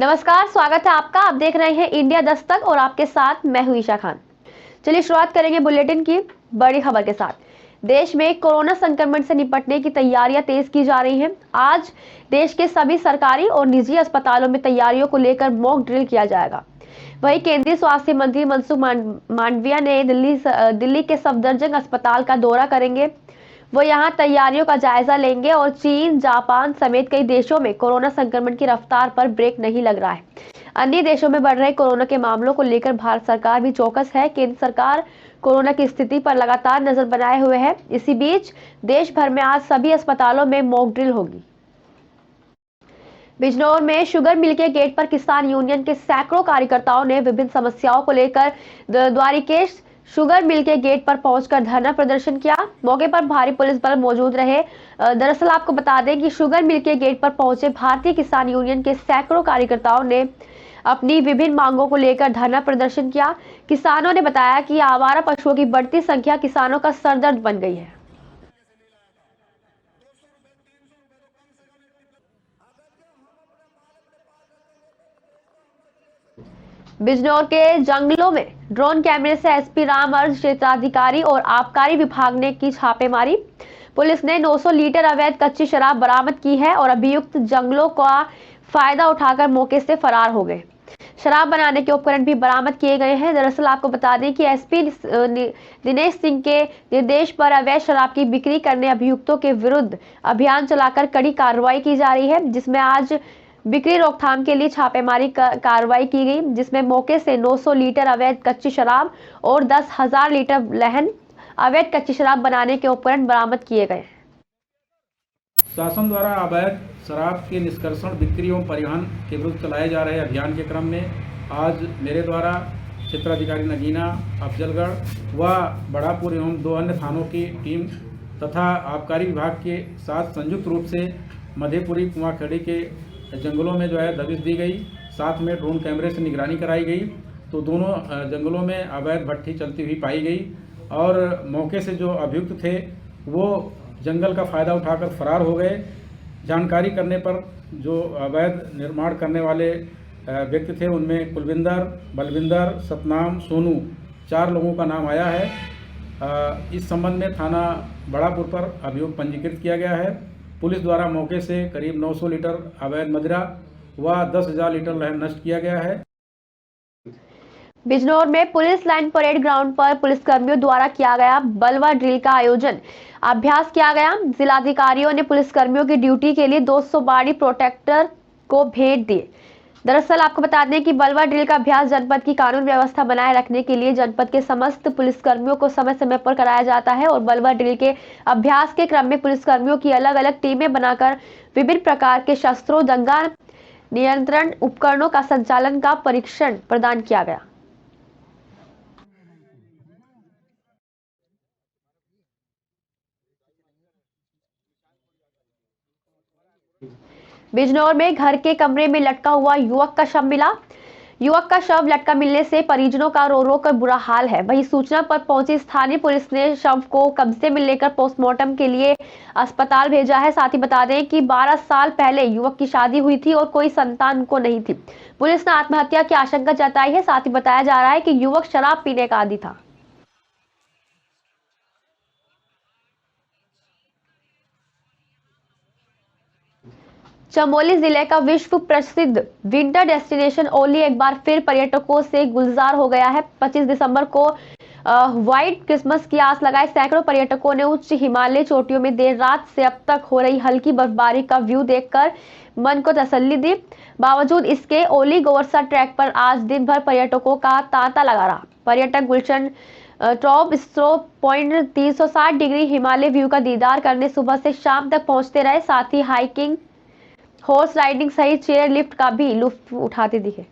नमस्कार, स्वागत है आपका। आप देख रहे हैं इंडिया दस्तक और आपके साथ मैं हूं ईशा खान। चलिए शुरुआत करेंगे बुलेटिन की बड़ी खबर के साथ। देश में कोरोना संक्रमण से निपटने की तैयारियां तेज की जा रही हैं। आज देश के सभी सरकारी और निजी अस्पतालों में तैयारियों को लेकर मॉक ड्रिल किया जाएगा। वहीं केंद्रीय स्वास्थ्य मंत्री मनसुख मांडविया ने दिल्ली के सफदरजंग अस्पताल का दौरा करेंगे। वो यहां तैयारियों का जायजा लेंगे और चीन, जापान समेत कई देशों में कोरोना संक्रमण की रफ्तार पर ब्रेक नहीं लग रहा है। अन्य देशों में बढ़ रहे कोरोना के मामलों को लेकर भारत सरकार भी चौकस है। केंद्र सरकार कोरोना की स्थिति पर लगातार नजर बनाए हुए है। इसी बीच देश भर में आज सभी अस्पतालों में मॉक ड्रिल होगी। बिजनौर में शुगर मिल के गेट पर किसान यूनियन के सैकड़ों कार्यकर्ताओं ने विभिन्न समस्याओं को लेकर द्वारिकेश शुगर मिल के गेट पर पहुंचकर धरना प्रदर्शन किया। मौके पर भारी पुलिस बल मौजूद रहे। दरअसल आपको बता दें कि शुगर मिल के गेट पर पहुंचे भारतीय किसान यूनियन के सैकड़ों कार्यकर्ताओं ने अपनी विभिन्न मांगों को लेकर धरना प्रदर्शन किया। किसानों ने बताया कि आवारा पशुओं की बढ़ती संख्या किसानों का सरदर्द बन गई है। बिजनौर के जंगलों में ड्रोन कैमरे से एसपी राम अर्ज, क्षेत्राधिकारी और आबकारी विभाग ने की छापेमारी। पुलिस ने 900 लीटर अवैध कच्ची शराब बरामद की है और अभियुक्त जंगलों का फायदा उठाकर मौके से फरार हो गए। शराब बनाने के उपकरण भी बरामद किए गए हैं। दरअसल आपको बता दें कि एसपी दिनेश सिंह के निर्देश पर अवैध शराब की बिक्री करने अभियुक्तों के विरुद्ध अभियान चलाकर कड़ी कार्रवाई की जा रही है, जिसमें आज बिक्री रोकथाम के लिए छापेमारी कार्रवाई की गई, जिसमें मौके से 900 लीटर अवैध कच्ची शराब और 10,000 लीटर लहन अवैध कच्ची शराब बनाने के उपकरण बरामद किए गए। शासन द्वारा अवैध शराब के निष्कर्षण, बिक्री एवं परिवहन के विरुद्ध चलाए जा रहे अभियान के क्रम में आज मेरे द्वारा क्षेत्राधिकारी नगीना, अफजलगढ़ व बड़ापुर एवं 2 अन्य थानों की टीम तथा आबकारी विभाग के साथ संयुक्त रूप से मधेपुरी कुआंखेड़ी के जंगलों में दबिश दी गई। साथ में ड्रोन कैमरे से निगरानी कराई गई तो दोनों जंगलों में अवैध भट्टी चलती हुई पाई गई और मौके से जो अभियुक्त थे वो जंगल का फ़ायदा उठाकर फरार हो गए। जानकारी करने पर जो अवैध निर्माण करने वाले व्यक्ति थे उनमें कुलविंदर, बलविंदर, सतनाम, सोनू 4 लोगों का नाम आया है। इस संबंध में थाना बड़ापुर पर अभियोग पंजीकृत किया गया है। पुलिस द्वारा मौके से करीब 900 लीटर अवैध मदिरा व 10,000 लीटर लहन नष्ट किया गया है। बिजनौर में पुलिस लाइन परेड ग्राउंड पर पुलिसकर्मियों द्वारा किया गया बलवा ड्रिल का आयोजन अभ्यास किया गया। जिलाधिकारियों ने पुलिसकर्मियों की ड्यूटी के लिए 200 बॉडी प्रोटेक्टर को भेंट दिए। दरअसल आपको बता दें कि बलवा ड्रिल का अभ्यास जनपद की कानून व्यवस्था बनाए रखने के लिए जनपद के समस्त पुलिसकर्मियों को समय समय पर कराया जाता है और बलवा ड्रिल के अभ्यास के क्रम में पुलिसकर्मियों की अलग अलग टीमें बनाकर विभिन्न प्रकार के शस्त्रों, दंगा नियंत्रण उपकरणों का संचालन का परीक्षण प्रदान किया गया। बिजनौर में घर के कमरे में लटका हुआ युवक का शव मिला। युवक का शव लटका मिलने से परिजनों का रो रो कर बुरा हाल है। वहीं सूचना पर पहुंची स्थानीय पुलिस ने शव को कब्जे में लेकर पोस्टमार्टम के लिए अस्पताल भेजा है। साथ ही बता दें कि 12 साल पहले युवक की शादी हुई थी और कोई संतान को नहीं थी। पुलिस ने आत्महत्या की आशंका जताई है। साथ ही बताया जा रहा है कि युवक शराब पीने का आदी था। चमोली जिले का विश्व प्रसिद्ध विंटर डेस्टिनेशन ओली एक बार फिर पर्यटकों से गुलजार हो गया है। 25 दिसंबर को व्हाइट क्रिसमस की आस लगाए सैकड़ों पर्यटकों ने उच्च हिमालय चोटियों में देर रात से अब तक हो रही हल्की बर्फबारी का व्यू देखकर मन को तसल्ली दी। बावजूद इसके ओली गोवर्सा ट्रैक पर आज दिन भर पर्यटकों का तांता लगा रहा। पर्यटक गुलशन top स्ट्रोप point 360 degree Himalaya view का दीदार करने सुबह से शाम तक पहुंचते रहे। साथ ही हाइकिंग, हॉर्स राइडिंग सहित चेयर लिफ्ट का भी लुत्फ उठाते दिखे।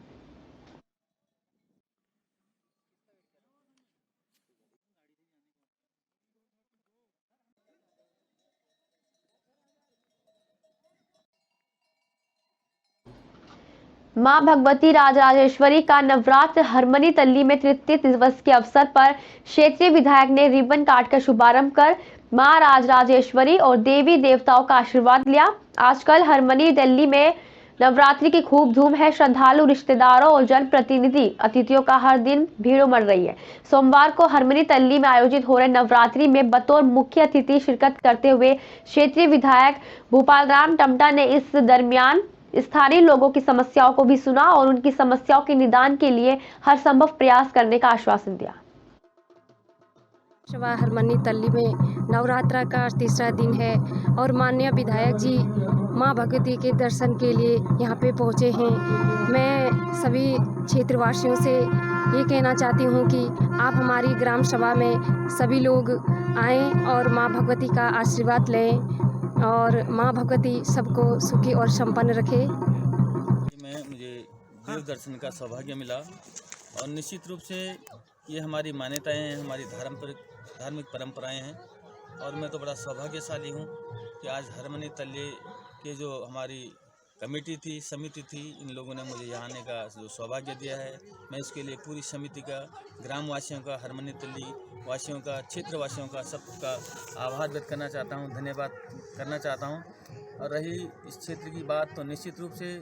मां भगवती राजराजेश्वरी का नवरात्र हरमनी तल्ली में तृतीय दिवस के अवसर पर क्षेत्रीय विधायक ने रिबन काटकर शुभारंभ कर मां राजराजेश्वरी और देवी देवताओं का आशीर्वाद लिया। आजकल हरमनी दिल्ली में नवरात्रि की खूब धूम है। श्रद्धालु, रिश्तेदारों और जनप्रतिनिधि अतिथियों का हर दिन भीड़ उमड़ रही है। सोमवार को हरमनी तल्ली में आयोजित हो रहे नवरात्रि में बतौर मुख्य अतिथि शिरकत करते हुए क्षेत्रीय विधायक भूपालराम टमटा ने इस दरमियान स्थानीय लोगों की समस्याओं को भी सुना और उनकी समस्याओं के निदान के लिए हर संभव प्रयास करने का आश्वासन दिया। हरमनी तल्ली में नवरात्रा का तीसरा दिन है और माननीय विधायक जी मां भगवती के दर्शन के लिए यहाँ पे पहुँचे हैं। मैं सभी क्षेत्रवासियों से ये कहना चाहती हूँ कि आप हमारी ग्राम सभा में सभी लोग आएं और मां भगवती का आशीर्वाद लें और मां भगवती सबको सुखी और संपन्न रखे। मुझे देव दर्शन का सौभाग्य मिला और निश्चित रूप से ये हमारी मान्यताएं हैं, हमारी धार्मिक परंपराएं हैं और मैं तो बड़ा सौभाग्यशाली हूँ कि आज हरमनी तल्ली के जो हमारी कमेटी थी, समिति थी, इन लोगों ने मुझे यहाँ आने का जो सौभाग्य दिया है। मैं इसके लिए पूरी समिति का, ग्रामवासियों का, हरमनी तल्ली वासियों का, क्षेत्रवासियों का, सबका आभार व्यक्त करना चाहता हूँ, धन्यवाद करना चाहता हूँ। और रही इस क्षेत्र की बात तो निश्चित रूप से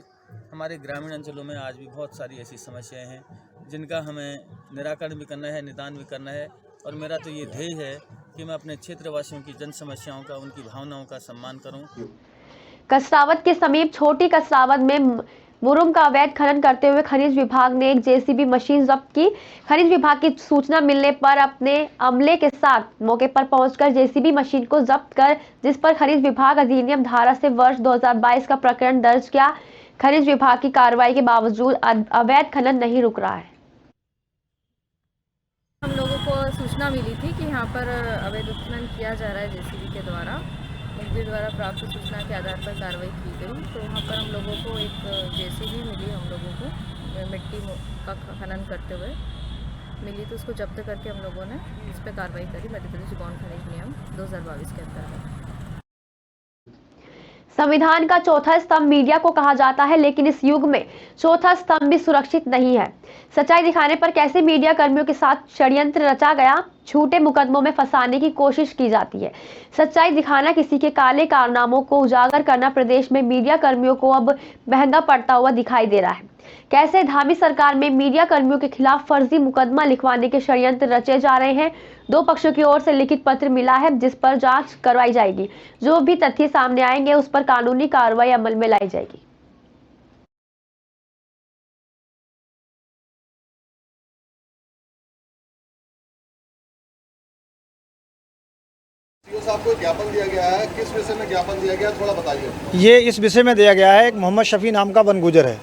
हमारे ग्रामीण अंचलों में आज भी बहुत सारी ऐसी समस्याएं हैं जिनका हमें निराकरण भी करना है, निदान भी करना है। और मेरा तो ये ध्येय है कि मैं अपने क्षेत्रवासियों की जन समस्याओं का, उनकी भावनाओं का सम्मान करूं। कसरावत के समीप छोटी कसरावत में मुरुम का अवैध खनन करते हुए खनिज विभाग ने एक जेसीबी मशीन जब्त की। खनिज विभाग की सूचना मिलने पर अपने अमले के साथ मौके पर पहुंचकर जेसीबी मशीन को जब्त कर जिस पर खनिज विभाग अधिनियम धारा से वर्ष 2022 का प्रकरण दर्ज किया। खनिज विभाग की कार्रवाई के बावजूद अवैध खनन नहीं रुक रहा है। हम लोगों को सूचना मिली थी कि यहाँ पर अवैध उत्खनन किया जा रहा है जेसीबी के द्वारा। मुखबिर द्वारा प्राप्त सूचना के आधार पर कार्रवाई की गई। तो वहाँ पर हम लोगों को एक जेसीबी मिली, हम लोगों को मिट्टी का खनन करते हुए मिली, तो उसको जब्त करके हम लोगों ने इस पर कार्रवाई करी मध्य प्रदेश गौण खनिज नियम 2022 के अंतर्गत। संविधान का चौथा स्तंभ मीडिया को कहा जाता है, लेकिन इस युग में चौथा स्तंभ भी सुरक्षित नहीं है। सच्चाई दिखाने पर कैसे मीडिया कर्मियों के साथ षड्यंत्र रचा गया, झूठे मुकदमों में फंसाने की कोशिश की जाती है। सच्चाई दिखाना, किसी के काले कारनामों को उजागर करना प्रदेश में मीडिया कर्मियों को अब महंगा पड़ता हुआ दिखाई दे रहा है। कैसे धामी सरकार में मीडिया कर्मियों के खिलाफ फर्जी मुकदमा लिखवाने के षड्यंत्र रचे जा रहे हैं। दो पक्षों की ओर से लिखित पत्र मिला है जिस पर जांच करवाई जाएगी। जो भी तथ्य सामने आएंगे उस पर कानूनी कार्रवाई अमल में लाई जाएगी। साहब को ज्ञापन दिया गया है, किस विषय में ज्ञापन दिया गया, थोड़ा बताइए। ये इस विषय में दिया गया है, एक मोहम्मद शफी नाम का बनगुजर है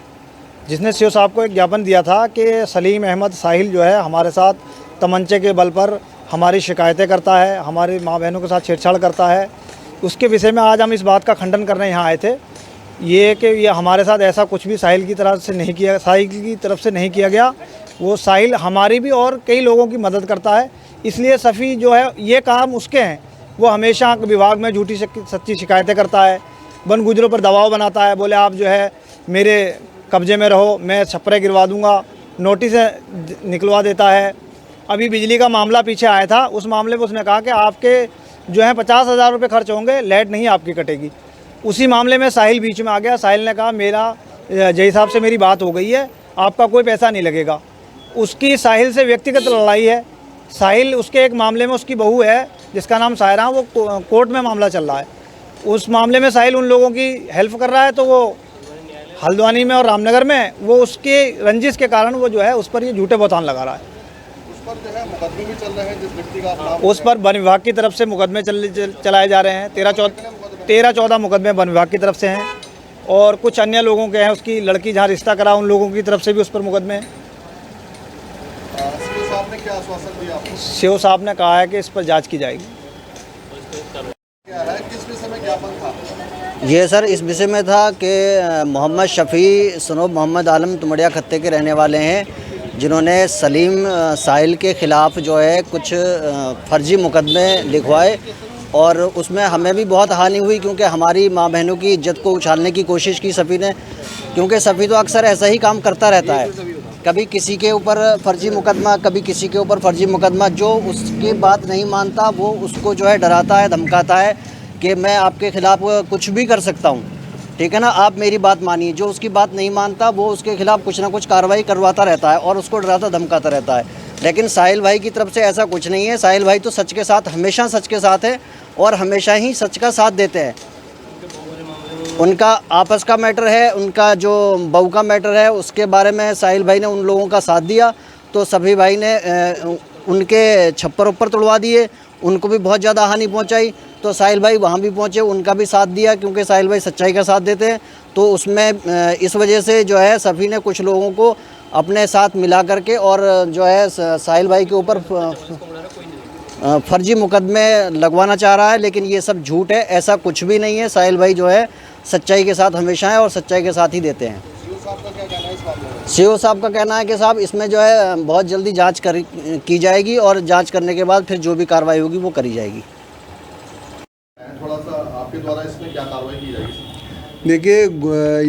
जिसने सीओ साहब को एक ज्ञापन दिया था कि सलीम अहमद साहिल जो है हमारे साथ तमंचे के बल पर हमारी शिकायतें करता है, हमारी माँ बहनों के साथ छेड़छाड़ करता है। उसके विषय में आज हम इस बात का खंडन करने यहाँ आए थे, ये कि ये हमारे साथ ऐसा कुछ भी साहिल की तरफ से नहीं किया गया। वो साहिल हमारी भी और कई लोगों की मदद करता है, इसलिए सफ़ी जो है ये काम उसके हैं। वो हमेशा विभाग में झूठी सच्ची शिकायतें करता है, बनगुजरों पर दबाव बनाता है, बोले आप जो है मेरे कब्जे में रहो, मैं छप्परे गिरवा दूंगा, नोटिस निकलवा देता है। अभी बिजली का मामला पीछे आया था, उस मामले में उसने कहा कि आपके जो है 50,000 रुपये खर्च होंगे, लाइट नहीं आपकी कटेगी। उसी मामले में साहिल बीच में आ गया। साहिल ने कहा मेरा जय साहब से मेरी बात हो गई है, आपका कोई पैसा नहीं लगेगा। उसकी साहिल से व्यक्तिगत लड़ाई है। साहिल उसके एक मामले में उसकी बहू है जिसका नाम सायरा, वो कोर्ट में मामला चल रहा है। उस मामले में साहिल उन लोगों की हेल्प कर रहा है, तो वो हल्द्वानी में और रामनगर में वो उसके रंजिश के कारण वो जो है उस पर ये झूठे बहतान लगा रहा है। उस पर जो है मुकदमे भी चल रहे हैं, जिस व्यक्ति का नाम उस पर वन विभाग की तरफ से मुकदमे चलाए जा रहे हैं। 13-14 मुकदमे वन विभाग की तरफ से हैं और कुछ अन्य लोगों के हैं। उसकी लड़की जहाँ रिश्ता करा उन लोगों की तरफ से भी उस पर मुकदमे हैं। सीओ साहब ने क्या आश्वासन दिया आपको? सीओ साहब ने कहा है कि इस पर जांच की जाएगी। क्या है, किस विषय में ज्ञापन था? ये सर इस विषय में था कि मोहम्मद शफ़ी सनोब मोहम्मद आलम तुमड़िया खत्ते के रहने वाले हैं, जिन्होंने सलीम साहिल के ख़िलाफ़ जो है कुछ फर्जी मुकदमे लिखवाए और उसमें हमें भी बहुत हानि हुई, क्योंकि हमारी माँ बहनों की इज्जत को उछालने की कोशिश की सफ़ी ने। क्योंकि सफ़ी तो अक्सर ऐसा ही काम करता रहता है, कभी किसी के ऊपर फर्जी मुकदमा, कभी किसी के ऊपर फर्जी मुकदमा। जो उसकी बात नहीं मानता वो उसको जो है डराता है, धमकाता है कि मैं आपके ख़िलाफ़ कुछ भी कर सकता हूँ। ठीक है ना, आप मेरी बात मानिए, जो उसकी बात नहीं मानता वो उसके खिलाफ कुछ ना कुछ कार्रवाई करवाता रहता है और उसको डराता धमकाता रहता है। लेकिन साहिल भाई की तरफ से ऐसा कुछ नहीं है। साहिल भाई तो सच के साथ, हमेशा सच के साथ है और हमेशा ही सच का साथ देते हैं। उनका आपस का मैटर है, उनका जो बहू का मैटर है, उसके बारे में साहिल भाई ने उन लोगों का साथ दिया तो सभी भाई ने उनके छप्पर ऊपर तोड़वा दिए, उनको भी बहुत ज़्यादा हानि पहुंचाई। तो साहिल भाई वहाँ भी पहुँचे, उनका भी साथ दिया, क्योंकि साहिल भाई सच्चाई का साथ देते हैं। तो उसमें इस वजह से जो है सभी ने कुछ लोगों को अपने साथ मिला करके और जो है साहिल भाई के ऊपर फर्जी मुकदमे लगवाना चाह रहा है। लेकिन ये सब झूठ है, ऐसा कुछ भी नहीं है। साहिल भाई जो है सच्चाई के साथ हमेशा है और सच्चाई के साथ ही देते हैं। सीओ साहब का कहना है कि साहब इसमें जो है बहुत जल्दी जांच की जाएगी और जांच करने के बाद फिर जो भी कार्रवाई होगी वो करी जाएगी। थोड़ा सा आपके द्वारा इसमें क्या कार्रवाई की जाएगी? देखिए,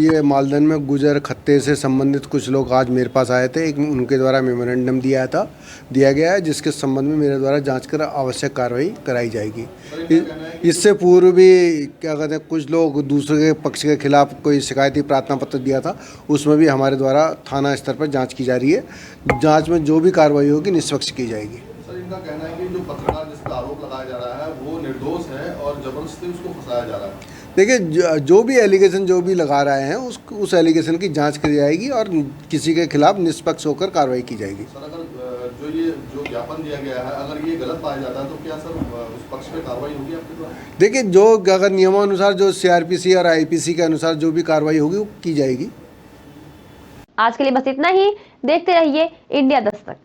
ये मालदन में गुजर खत्ते से संबंधित कुछ लोग आज मेरे पास आए थे। एक उनके द्वारा मेमोरेंडम दिया गया है, जिसके संबंध में मेरे द्वारा जांच कर आवश्यक कार्रवाई कराई जाएगी। इससे पूर्व भी क्या कहते हैं, कुछ लोग दूसरे के पक्ष के खिलाफ कोई शिकायती प्रार्थना पत्र दिया था, उसमें भी हमारे द्वारा थाना स्तर पर जाँच की जा रही है। जाँच में जो भी कार्रवाई होगी निष्पक्ष की जाएगी। सर, इनका कहना है कि जो पत्रकार जिस पर आरोप लगाया जा रहा है वो निर्दोष है और जबरदस्ती उसको फंसाया जा रहा है। देखिए, जो भी एलिगेशन जो भी लगा रहे हैं उस एलिगेशन की जांच की जाएगी और किसी के खिलाफ निष्पक्ष होकर कार्रवाई की जाएगी। सर, अगर जो ज्ञापन दिया गया है अगर ये गलत पाया जाता है तो क्या सर उस पक्ष पे कार्रवाई होगी आपके द्वारा? देखिए, जो अगर नियमानुसार जो CRPC और IPC के अनुसार जो भी कार्रवाई होगी वो की जाएगी। आज के लिए बस इतना ही। देखते रहिए इंडिया दस्तक।